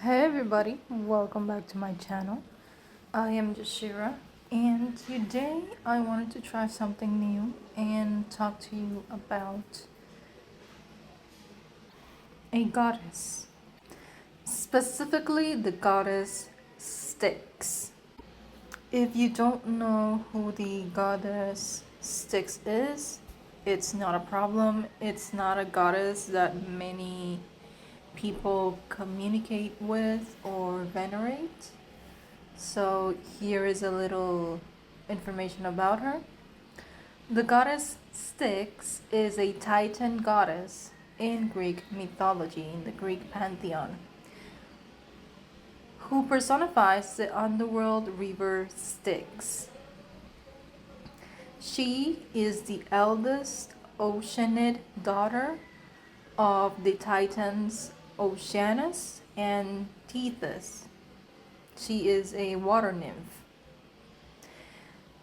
Hey everybody, welcome back to my channel. I am Jeshira, and today I wanted to try something new and talk to you about a goddess, specifically the goddess Styx. If you don't know who the goddess Styx is, it's not a problem. It's not a goddess that many people communicate with or venerate. So here is a little information about her. The goddess Styx is a Titan goddess in Greek mythology, in the Greek pantheon, who personifies the underworld river Styx. She is the eldest oceanid daughter of the Titans Oceanus and Tethys. She is a water nymph.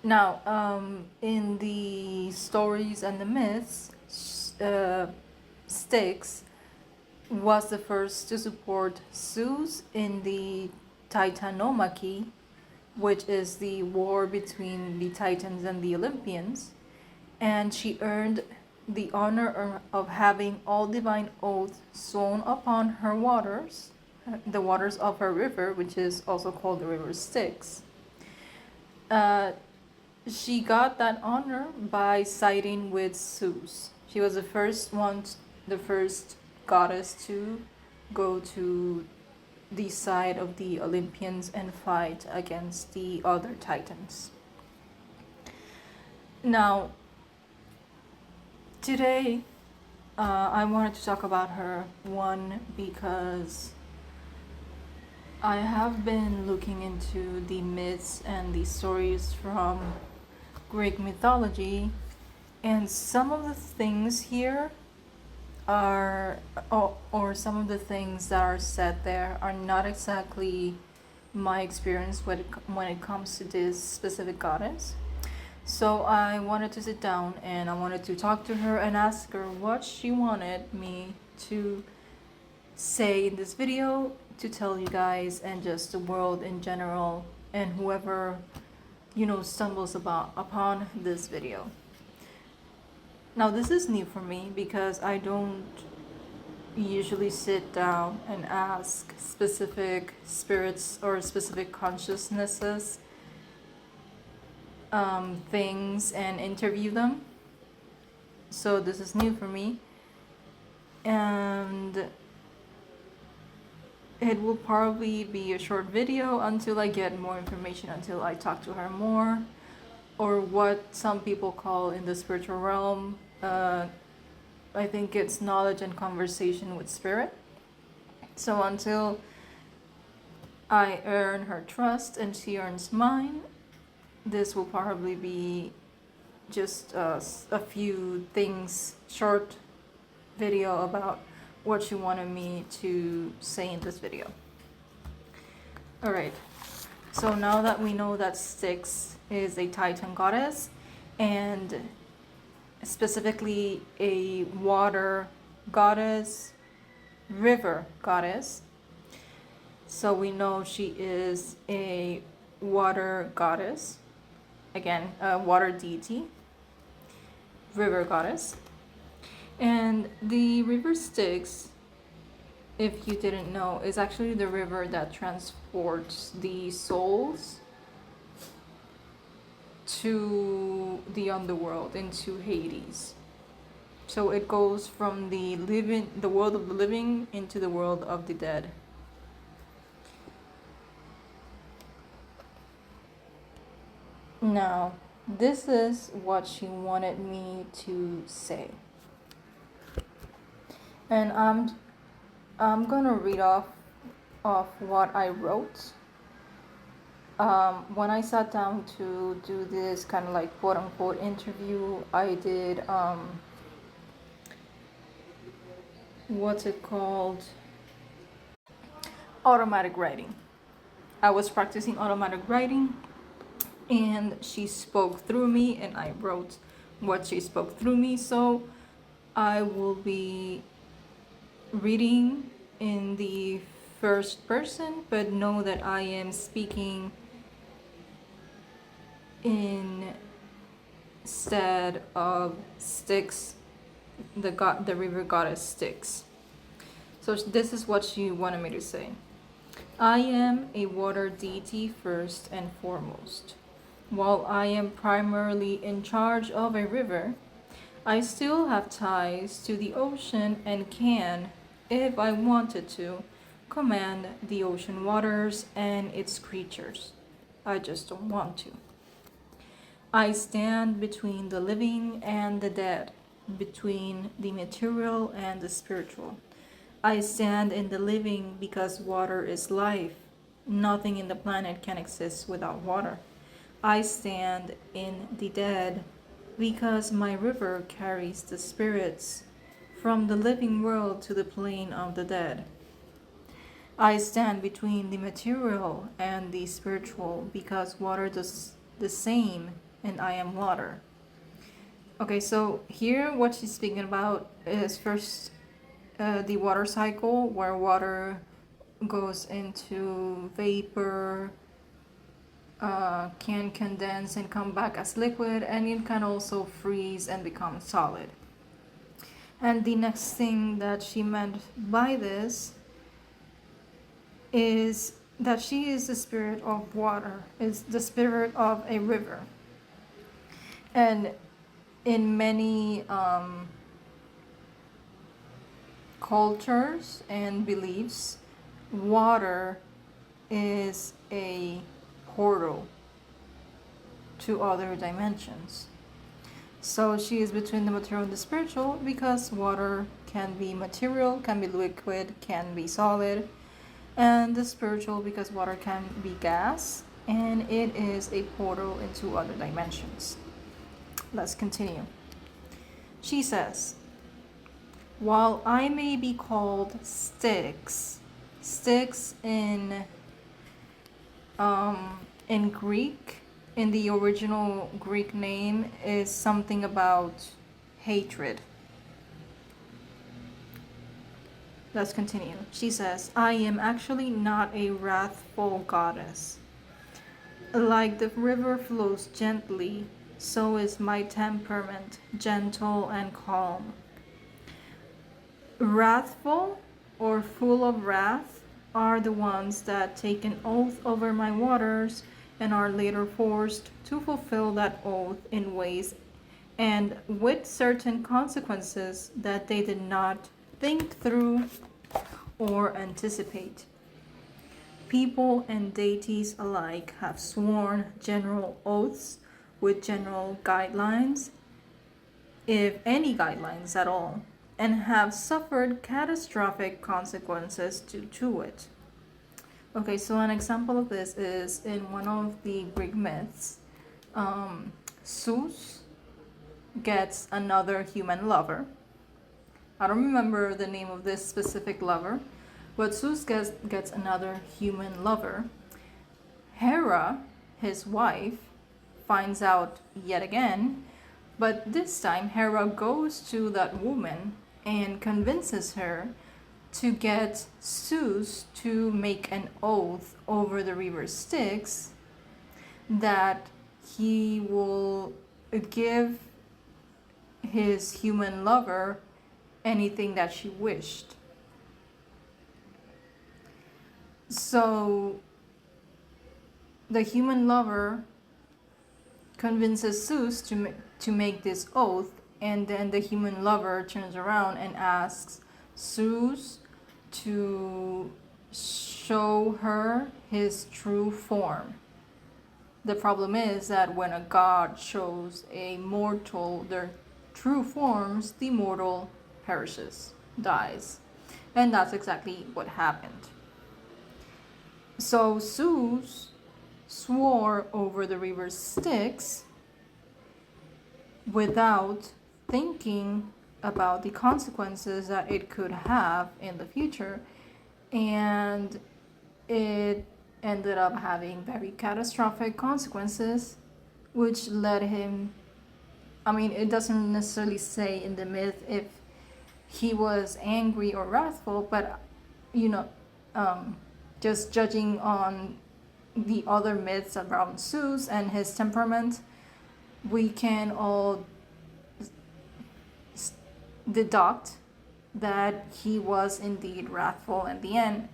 Now, in the stories and the myths, Styx was the first to support Zeus in the Titanomachy, which is the war between the Titans and the Olympians, and she earned the honor of having all divine oaths sown upon her waters, the waters of her river, which is also called the river Styx. She got that honor by siding with Zeus. She was the first goddess to go to the side of the Olympians and fight against the other Titans. Now, today, I wanted to talk about her, one, because I have been looking into the myths and the stories from Greek mythology, and some of the things here are, or some of the things that are said there are not exactly my experience when it comes to this specific goddess. So I wanted to sit down and I wanted to talk to her and ask her what she wanted me to say in this video, to tell you guys and just the world in general and whoever stumbles upon this video. Now this is new for me because I don't usually sit down and ask specific spirits or specific consciousnesses things and interview them. So this is new for me, and it will probably be a short video until I get more information, until I talk to her more, or what some people call in the spiritual realm, I think it's knowledge and conversation with spirit. So until I earn her trust and she earns mine, this will probably be just a few things, short video about what she wanted me to say in this video. Alright, so now that we know that Styx is a Titan goddess and specifically a water goddess, river goddess, so we know she is a water goddess, again, a water deity, river goddess. And the river Styx, if you didn't know, is actually the river that transports the souls to the underworld, into Hades. So it goes from the world of the living into the world of the dead. Now, this is what she wanted me to say. And I'm gonna read off what I wrote. When I sat down to do this kind of like quote unquote interview, I did what's it called? Automatic writing. I was practicing automatic writing, and she spoke through me and I wrote what she spoke through me. So I will be reading in the first person, but know that I am speaking instead of Styx, the river goddess Styx. So this is what she wanted me to say. I am a water deity first and foremost. While I am primarily in charge of a river, I still have ties to the ocean and can, if I wanted to, command the ocean waters and its creatures. I just don't want to. I stand between the living and the dead, between the material and the spiritual. I stand in the living because water is life. Nothing in the planet can exist without water. I stand in the dead because my river carries the spirits from the living world to the plane of the dead. I stand between the material and the spiritual because water does the same and I am water. Okay, so here what she's speaking about is first the water cycle, where water goes into vapor, can condense and come back as liquid, and it can also freeze and become solid. And the next thing that she meant by this is that she is the spirit of water, is the spirit of a river. And in many cultures and beliefs, water is a portal to other dimensions. So she is between the material and the spiritual because water can be material, can be liquid, can be solid, and the spiritual because water can be gas, and it is a portal into other dimensions. Let's continue. She says, while I may be called Styx, Styx in Greek, in the original Greek name, is something about hatred. Let's continue. She says, I am actually not a wrathful goddess. Like the river flows gently, so is my temperament, gentle and calm. Wrathful or full of wrath are the ones that take an oath over my waters and are later forced to fulfill that oath in ways and with certain consequences that they did not think through or anticipate. People and deities alike have sworn general oaths with general guidelines, if any guidelines at all, and have suffered catastrophic consequences due to it. Okay, so an example of this is in one of the Greek myths. Zeus gets another human lover. I don't remember the name of this specific lover, but Zeus gets another human lover. Hera, his wife, finds out yet again, but this time Hera goes to that woman and convinces her to get Zeus to make an oath over the river Styx that he will give his human lover anything that she wished. So the human lover convinces Zeus to make this oath, and then the human lover turns around and asks Zeus to show her his true form. The problem is that when a god shows a mortal their true forms, the mortal perishes, dies. And that's exactly what happened. So Zeus swore over the river Styx without thinking about the consequences that it could have in the future, and it ended up having very catastrophic consequences, which led him, I mean, it doesn't necessarily say in the myth if he was angry or wrathful, but you know, just judging on the other myths around Zeus and his temperament, we can all deduct that he was indeed wrathful in the end.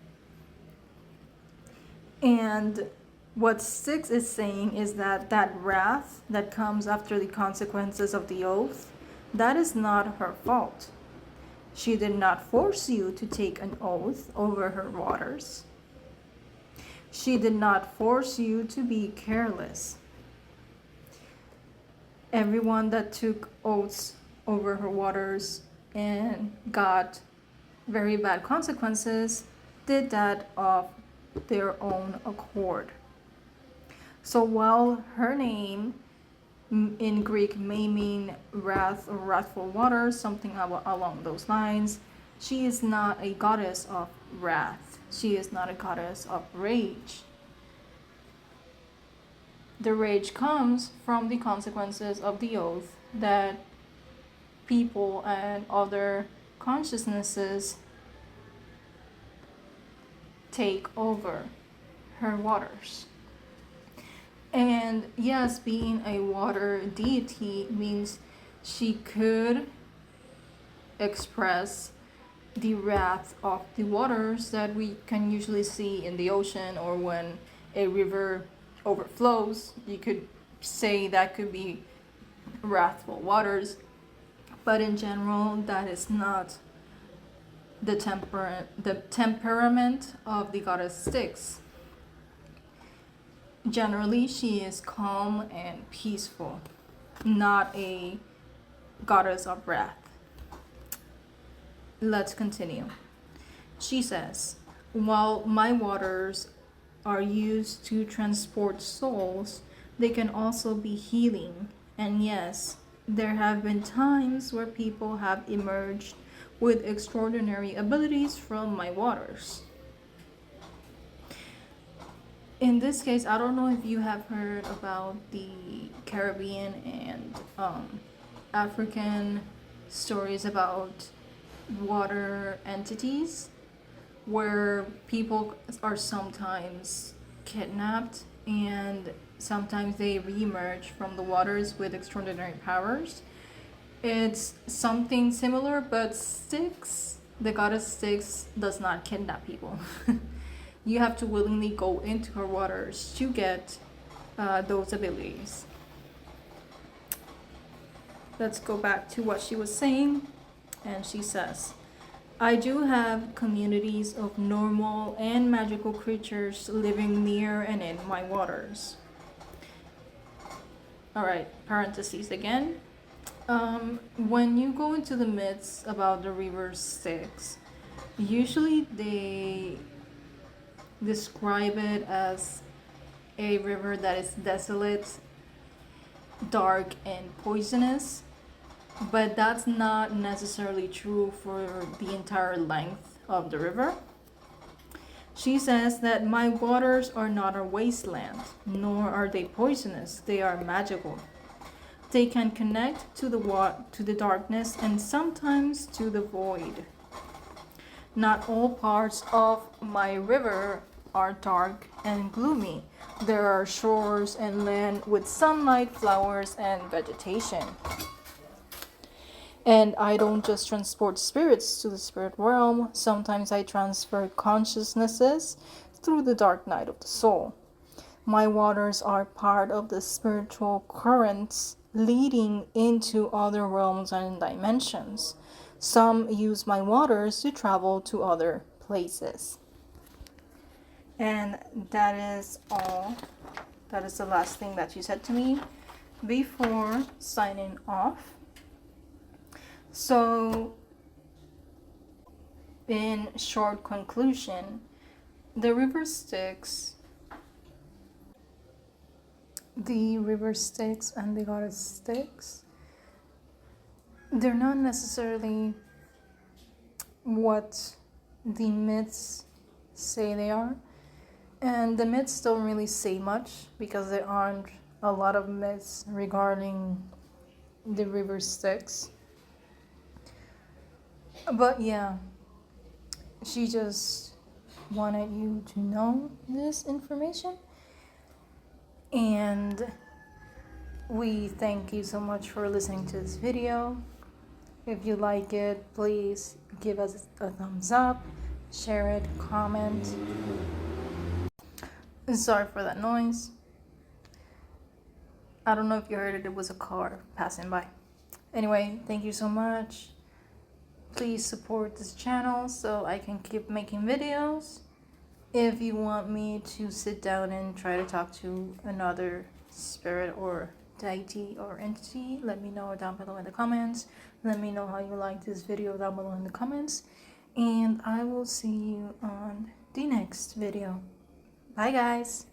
And what Styx is saying is that that wrath that comes after the consequences of the oath, that is not her fault. She did not force you to take an oath over her waters. She did not force you to be careless. Everyone that took oaths over her waters and got very bad consequences did that of their own accord. So while her name in Greek may mean wrath or wrathful waters, something along those lines, she is not a goddess of wrath. She is not a goddess of rage. The rage comes from the consequences of the oath that people and other consciousnesses take over her waters. And yes, being a water deity means she could express the wrath of the waters that we can usually see in the ocean, or when a river overflows, you could say that could be wrathful waters. But in general, that is not the temperament of the goddess Styx. Generally, she is calm and peaceful, not a goddess of wrath. Let's continue. She says, while my waters are used to transport souls, they can also be healing. And yes, there have been times where people have emerged with extraordinary abilities from my waters. In this case, I don't know if you have heard about the Caribbean and African stories about water entities, where people are sometimes kidnapped and sometimes they re-emerge from the waters with extraordinary powers. It's something similar, but Styx, the goddess Styx, does not kidnap people. You have to willingly go into her waters to get those abilities. Let's go back to what she was saying. And she says, I do have communities of normal and magical creatures living near and in my waters. Alright, parentheses again. When you go into the myths about the river Styx, usually they describe it as a river that is desolate, dark, and poisonous, but that's not necessarily true for the entire length of the river. She says that my waters are not a wasteland, nor are they poisonous. They are magical. They can connect to the darkness and sometimes to the void. Not all parts of my river are dark and gloomy. There are shores and land with sunlight, flowers, and vegetation. And I don't just transport spirits to the spirit realm. Sometimes I transfer consciousnesses through the dark night of the soul. My waters are part of the spiritual currents leading into other realms and dimensions. Some use my waters to travel to other places. And that is all. That is the last thing that she said to me before signing off. So, in short conclusion, the river Styx and the goddess Styx, they're not necessarily what the myths say they are. And the myths don't really say much because there aren't a lot of myths regarding the river Styx. But yeah, she just wanted you to know this information. And we thank you so much for listening to this video. If you like it, please give us a thumbs up, share it, comment. Sorry for that noise. I don't know if you heard it, it was a car passing by. Anyway, thank you so much. Please support this channel so I can keep making videos. If you want me to sit down and try to talk to another spirit or deity or entity, let me know down below in the comments. Let me know how you like this video down below in the comments. And I will see you on the next video. Bye guys.